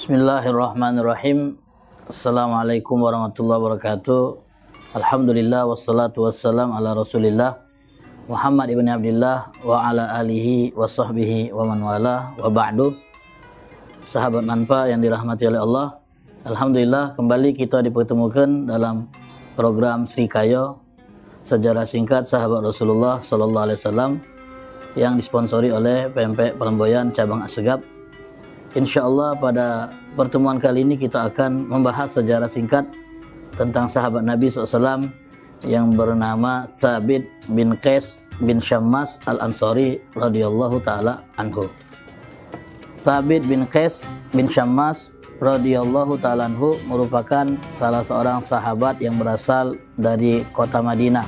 Bismillahirrahmanirrahim. Assalamualaikum warahmatullahi wabarakatuh. Alhamdulillah wassalatu wassalam ala Rasulillah Muhammad ibn Abdullah wa ala alihi wa sahbihi wa man wala wa ba'du. Sahabat manfa yang dirahmati oleh Allah, alhamdulillah kembali kita dipertemukan dalam program Sri Kayo, sejarah singkat sahabat Rasulullah sallallahu alaihi wasallam yang disponsori oleh PMP Pelemboyan cabang Assegaf. InsyaAllah pada pertemuan kali ini kita akan membahas sejarah singkat tentang sahabat Nabi SAW yang bernama Thabit bin Qais bin Syammas al-Ansari radhiyallahu ta'ala anhu. Thabit bin Qais bin Syammas radhiyallahu ta'ala anhu merupakan salah seorang sahabat yang berasal dari kota Madinah.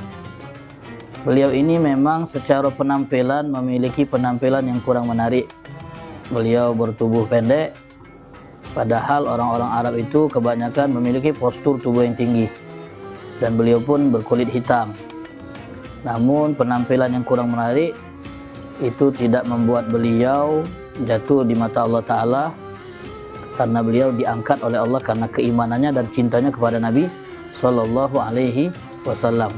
Beliau ini memang secara penampilan memiliki penampilan yang kurang menarik. Beliau bertubuh pendek, padahal orang-orang Arab itu kebanyakan memiliki postur tubuh yang tinggi, dan beliau pun berkulit hitam. Namun penampilan yang kurang menarik itu tidak membuat beliau jatuh di mata Allah Ta'ala, karena beliau diangkat oleh Allah karena keimanannya dan cintanya kepada Nabi Sallallahu Alaihi Wasallam.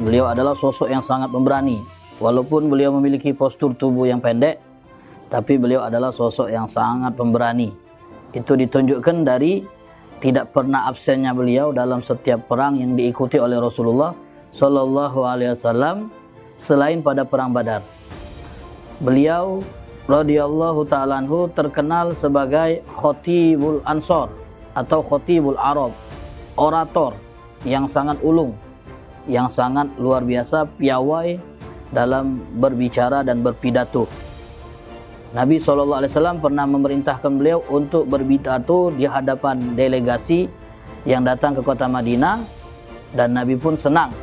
Beliau adalah sosok yang sangat pemberani. Walaupun beliau memiliki postur tubuh yang pendek, tapi beliau adalah sosok yang sangat pemberani. Itu ditunjukkan dari tidak pernah absennya beliau dalam setiap perang yang diikuti oleh Rasulullah Sallallahu Alaihi Wasallam selain pada perang Badar. Beliau radhiyallahu ta'ala anhu terkenal sebagai Khatibul Ansor atau Khatibul Arab, orator yang sangat ulung, yang sangat luar biasa piawai dalam berbicara dan berpidato. Nabi SAW pernah memerintahkan beliau untuk berpidato di hadapan delegasi yang datang ke kota Madinah, dan Nabi pun senang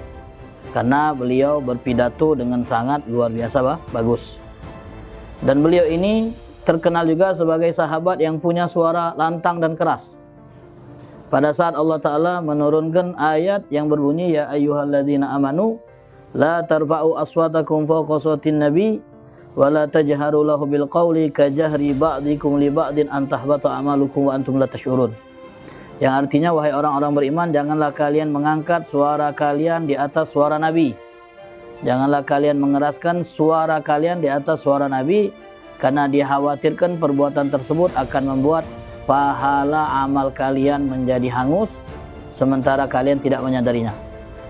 karena beliau berpidato dengan sangat luar biasa bagus. Dan beliau ini terkenal juga sebagai sahabat yang punya suara lantang dan keras. Pada saat Allah Ta'ala menurunkan ayat yang berbunyi, ya ayyuhalladzina amanu la tarfa'u aswatakum fawqa sawtin nabi wa la tajharu lahu bil qawli ka jahri ba'dikum li ba'din an tahbata a'malukum wa antum la tash'urun. Yang artinya, wahai orang-orang beriman, janganlah kalian mengangkat suara kalian di atas suara Nabi. Janganlah kalian mengeraskan suara kalian di atas suara Nabi, karena dikhawatirkan perbuatan tersebut akan membuat pahala amal kalian menjadi hangus sementara kalian tidak menyadarinya.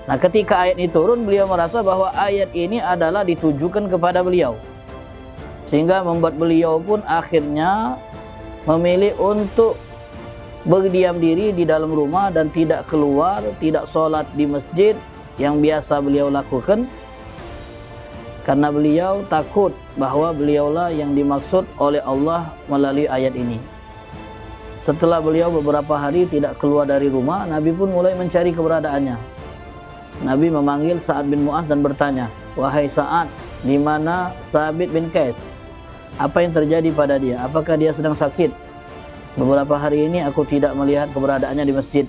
Nah, ketika ayat ini turun, beliau merasa bahwa ayat ini adalah ditujukan kepada beliau, sehingga membuat beliau pun akhirnya memilih untuk berdiam diri di dalam rumah dan tidak keluar, tidak sholat di masjid yang biasa beliau lakukan, karena beliau takut bahwa beliaulah yang dimaksud oleh Allah melalui ayat ini. Setelah beliau beberapa hari tidak keluar dari rumah, Nabi pun mulai mencari keberadaannya. Nabi memanggil Sa'ad bin Mu'adz dan bertanya, wahai Sa'ad, di mana Thabit bin Qais? Apa yang terjadi pada dia? Apakah dia sedang sakit? Beberapa hari ini aku tidak melihat keberadaannya di masjid.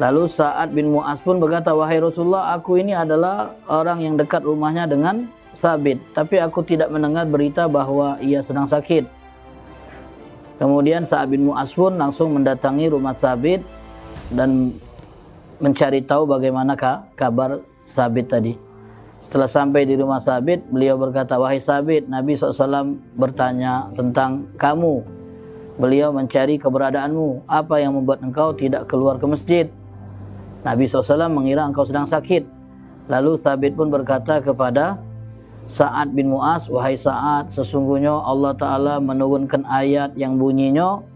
Lalu Sa'ad bin Mu'adz pun berkata, wahai Rasulullah, aku ini adalah orang yang dekat rumahnya dengan Thabit, tapi aku tidak mendengar berita bahwa ia sedang sakit. Kemudian Sa'ad bin Mu'adz pun langsung mendatangi rumah Thabit dan mencari tahu bagaimana kabar Thabit tadi. Setelah sampai di rumah Thabit, beliau berkata, wahai Thabit, Nabi SAW bertanya tentang kamu. Beliau mencari keberadaanmu. Apa yang membuat engkau tidak keluar ke masjid? Nabi SAW mengira engkau sedang sakit. Lalu Thabit pun berkata kepada Sa'ad bin Mu'adz, wahai Sa'ad, sesungguhnya Allah Ta'ala menurunkan ayat yang bunyinya,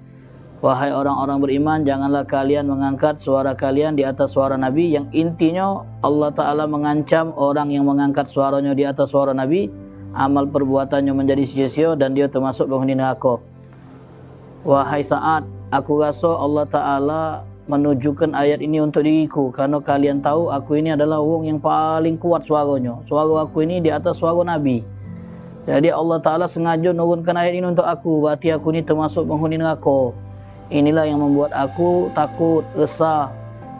wahai orang-orang beriman, janganlah kalian mengangkat suara kalian di atas suara Nabi, yang intinya Allah Ta'ala mengancam orang yang mengangkat suaranya di atas suara Nabi, amal perbuatannya menjadi sia-sia dan dia termasuk penghuni neraka. Wahai Sa'ad, aku rasa Allah Ta'ala menunjukkan ayat ini untuk diriku, karena kalian tahu aku ini adalah orang yang paling kuat suaranya. Suara aku ini di atas suara Nabi. Jadi Allah Ta'ala sengaja menurunkan ayat ini untuk aku, berarti aku ini termasuk penghuni neraka. Inilah yang membuat aku takut, resah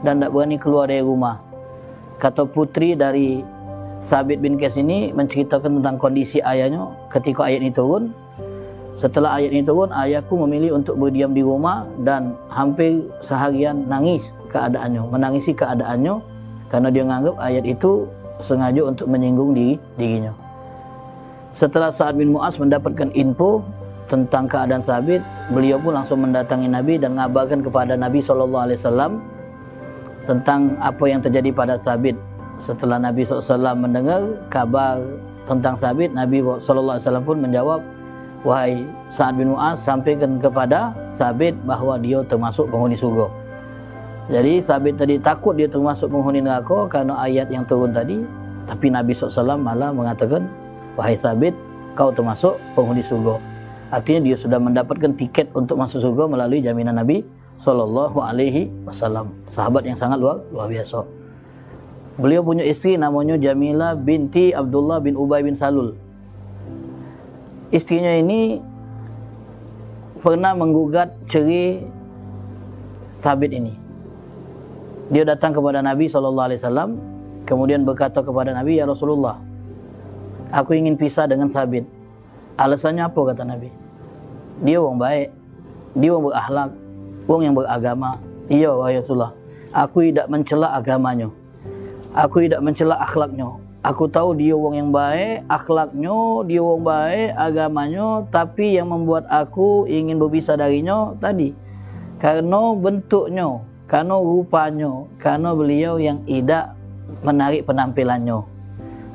dan tak berani keluar dari rumah. Kata putri dari Thabit bin Qais ini menceritakan tentang kondisi ayahnya ketika ayat ini turun. Setelah ayat ini turun, ayahku memilih untuk berdiam di rumah dan hampir seharian nangis keadaannya, menangisi keadaannya karena dia menganggap ayat itu sengaja untuk menyinggung dirinya. Setelah Sa'ad bin Mu'az mendapatkan info tentang keadaan Thabit, beliau pun langsung mendatangi Nabi dan mengabarkan kepada Nabi SAW tentang apa yang terjadi pada Thabit. Setelah Nabi SAW mendengar kabar tentang Thabit, Nabi SAW pun menjawab, wahai Sa'ad bin Mu'az, sampaikan kepada Thabit bahawa dia termasuk penghuni surga. Jadi Thabit tadi takut dia termasuk penghuni neraka kerana ayat yang turun tadi, tapi Nabi SAW malah mengatakan, wahai Thabit, kau termasuk penghuni surga. Artinya dia sudah mendapatkan tiket untuk masuk surga melalui jaminan Nabi SAW. Sahabat yang sangat luar biasa. Beliau punya isteri namanya Jamilah binti Abdullah bin Ubay bin Salul. Istrinya ini pernah menggugat cerai Thabit ini. Dia datang kepada Nabi SAW, kemudian berkata kepada Nabi, ya Rasulullah, aku ingin pisah dengan Thabit. Alasannya apa, kata Nabi? Dia orang baik, dia orang berakhlak, orang yang beragama. Iya, wahai Rasulullah, aku tidak mencela agamanya, aku tidak mencela akhlaknya. Aku tahu dia orang yang baik, akhlaknya, dia orang baik, agamanya, tapi yang membuat aku ingin berpisah darinya tadi karena bentuknya, karena rupanya, karena beliau yang tidak menarik penampilannya.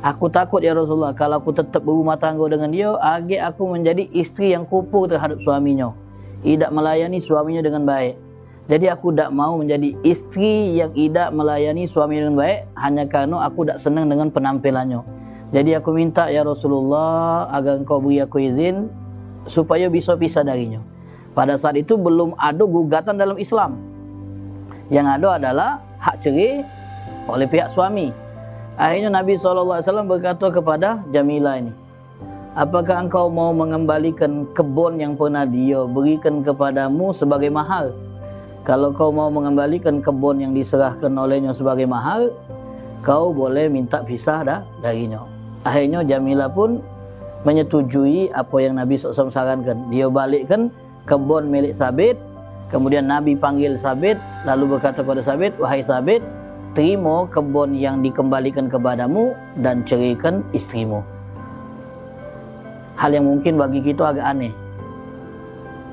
Aku takut ya Rasulullah, kalau aku tetap berumah tangga dengan dia, agak aku menjadi isteri yang kupur terhadap suaminya, tidak melayani suaminya dengan baik. Jadi aku tak mau menjadi isteri yang tidak melayani suami dengan baik hanya kerana aku tak senang dengan penampilannya. Jadi aku minta ya Rasulullah agar engkau beri aku izin supaya bisa pisah darinya. Pada saat itu belum ada gugatan dalam Islam. Yang ada adalah hak cerai oleh pihak suami. Akhirnya Nabi SAW berkata kepada Jamilah ini, apakah engkau mau mengembalikan kebun yang pernah dia berikan kepadamu sebagai mahar? Kalau kau mau mengembalikan kebun yang diserahkan olehnya sebagai mahar, kau boleh minta pisah darinya. Akhirnya Jamilah pun menyetujui apa yang Nabi SAW sarankan. Dia balikkan kebun milik Thabit. Kemudian Nabi panggil Thabit, lalu berkata kepada Thabit, wahai Thabit, terima kebun yang dikembalikan kepadamu dan ceraikan istrimu. Hal yang mungkin bagi kita agak aneh.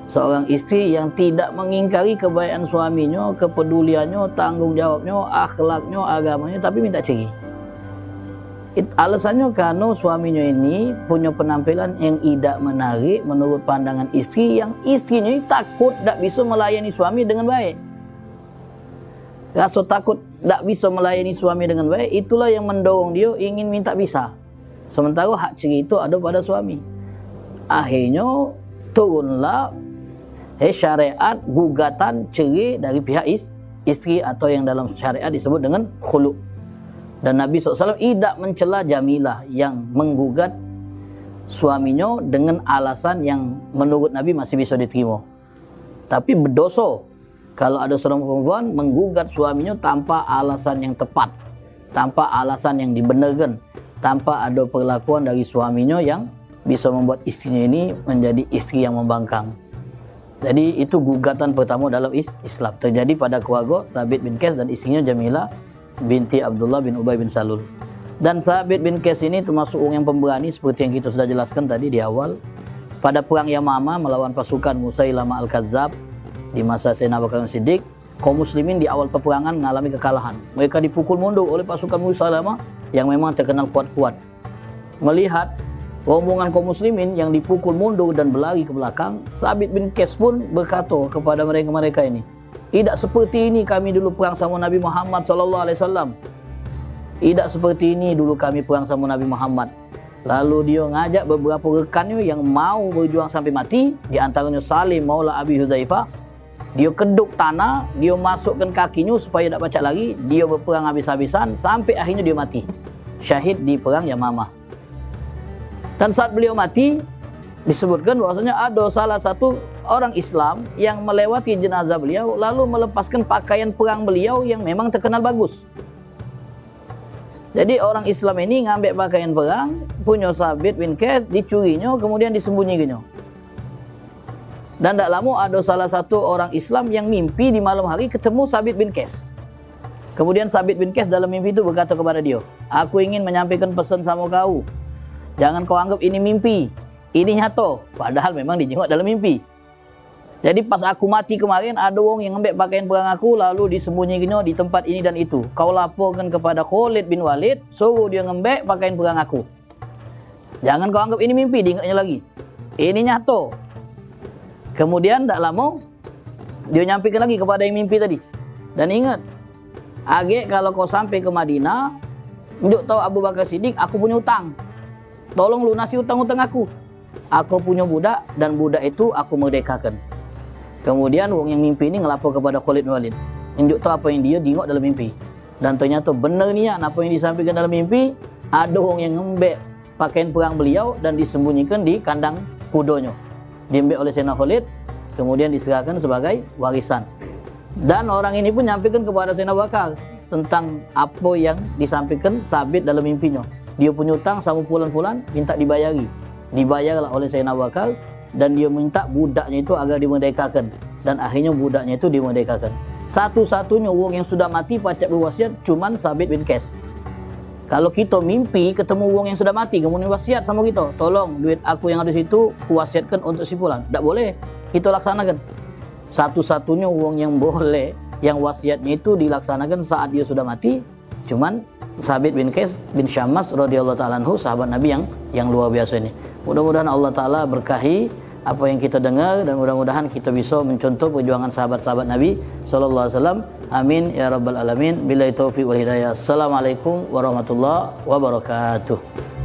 Seorang isteri yang tidak mengingkari kebaikan suaminya, kepeduliannya, tanggungjawabnya, akhlaknya, agamanya, tapi minta cerai. Alasannya karena suaminya ini punya penampilan yang tidak menarik menurut pandangan isteri, yang istrinya ini takut tak bisa melayani suami dengan baik. Rasa takut tak bisa melayani suami dengan baik, itulah yang mendorong dia ingin minta pisah. Sementara hak cerai itu ada pada suami. Akhirnya turunlah syariat gugatan cerai dari pihak isteri atau yang dalam syariat disebut dengan khulu'. Dan Nabi SAW tidak mencela Jamilah yang menggugat suaminya dengan alasan yang menurut Nabi masih bisa diterima. Tapi berdosa kalau ada seorang perempuan menggugat suaminya tanpa alasan yang tepat, tanpa alasan yang dibenarkan, tanpa ada perlakuan dari suaminya yang bisa membuat istrinya ini menjadi istri yang membangkang. Jadi itu gugatan pertama dalam Islam, terjadi pada keluarga Thabit bin Qais dan istrinya Jamilah binti Abdullah bin Ubay bin Salul. Dan Thabit bin Qais ini termasuk orang yang pemberani seperti yang kita sudah jelaskan tadi di awal. Pada perang Yamama melawan pasukan Musailamah Al-Kadzab di masa Sayyidina Abu Bakar Siddiq, kaum muslimin di awal peperangan mengalami kekalahan. Mereka dipukul mundur oleh pasukan Musailamah yang memang terkenal kuat-kuat. Melihat rombongan kaum muslimin yang dipukul mundur dan berlari ke belakang, Thabit bin Qais pun berkata kepada mereka ini, tidak seperti ini kami dulu perang sama Nabi Muhammad SAW. Tidak seperti ini dulu kami perang sama Nabi Muhammad. Lalu dia ngajak beberapa rekannya yang mau berjuang sampai mati, di antaranya Salim Maula Abi Hudzaifah. Dia keduk tanah, dia masukkan kakinya supaya tak pacak lagi. Dia berperang habis-habisan sampai akhirnya dia mati, syahid di perang Yamamah. Dan saat beliau mati, disebutkan bahwasanya ada salah satu orang Islam yang melewati jenazah beliau lalu melepaskan pakaian perang beliau yang memang terkenal bagus. Jadi orang Islam ini ngambil pakaian perang punya Thabit bin Qais, dicurinya kemudian disembunyikannya. Dan tak lama ada salah satu orang Islam yang mimpi di malam hari ketemu Sabit bin Qais. Kemudian Sabit bin Qais dalam mimpi itu berkata kepada dia, aku ingin menyampaikan pesan sama kau. Jangan kau anggap ini mimpi, ini nyata. Padahal memang dijenguk dalam mimpi. Jadi pas aku mati kemarin, ada orang yang ngambil pakaian perang aku lalu disembunyikannya di tempat ini dan itu. Kau laporkan kepada Khalid bin Walid, suruh dia ngambil pakaian perang aku. Jangan kau anggap ini mimpi, diingatnya lagi. Ini nyata. Kemudian tak lama dia nyampaikan lagi kepada yang mimpi tadi. Dan ingat, agak kalau kau sampai ke Madinah, unjuk tahu Abu Bakar Siddiq, aku punya hutang. Tolong lunasi hutang-hutang aku. Aku punya budak dan budak itu aku merdekakan. Kemudian orang yang mimpi ini ngelapor kepada Khalid bin Walid. Unjuk tahu apa yang dia tengok dalam mimpi. Dan ternyata benar niat apa yang disampaikan dalam mimpi, ada orang yang ngembek pakaian perang beliau dan disembunyikan di kandang kudonya. Diambil oleh Sayyidina Khalid, kemudian diserahkan sebagai warisan. Dan orang ini pun nyampaikan kepada Sayyidina Bakar tentang apa yang disampaikan Sabit dalam mimpinya. Dia punya hutang sama fulan-fulan, minta dibayari. Dibayarlah oleh Sayyidina Bakar dan dia minta budaknya itu agar dimerdekakan. Dan akhirnya budaknya itu dimerdekakan. Satu-satunya orang yang sudah mati pacak berwasiat cuman Sabit bin Qais. Kalau kita mimpi ketemu wong yang sudah mati, kemudian wasiat sama kita, tolong duit aku yang ada situ kuwasiatkan untuk si fulan. Tak boleh, kita laksanakan. Satu-satunya wong yang boleh, yang wasiatnya itu dilaksanakan saat dia sudah mati, cuman Sabit bin Qais bin Syammas radhiyallahu ta'ala anhu, sahabat Nabi yang luar biasa ini. Mudah-mudahan Allah Ta'ala berkahi apa yang kita dengar dan mudah-mudahan kita bisa mencontoh perjuangan sahabat-sahabat Nabi sallallahu alaihi wasallam. Amin ya rabbal alamin. Billahi taufiq wal hidayah. Assalamualaikum warahmatullahi wabarakatuh.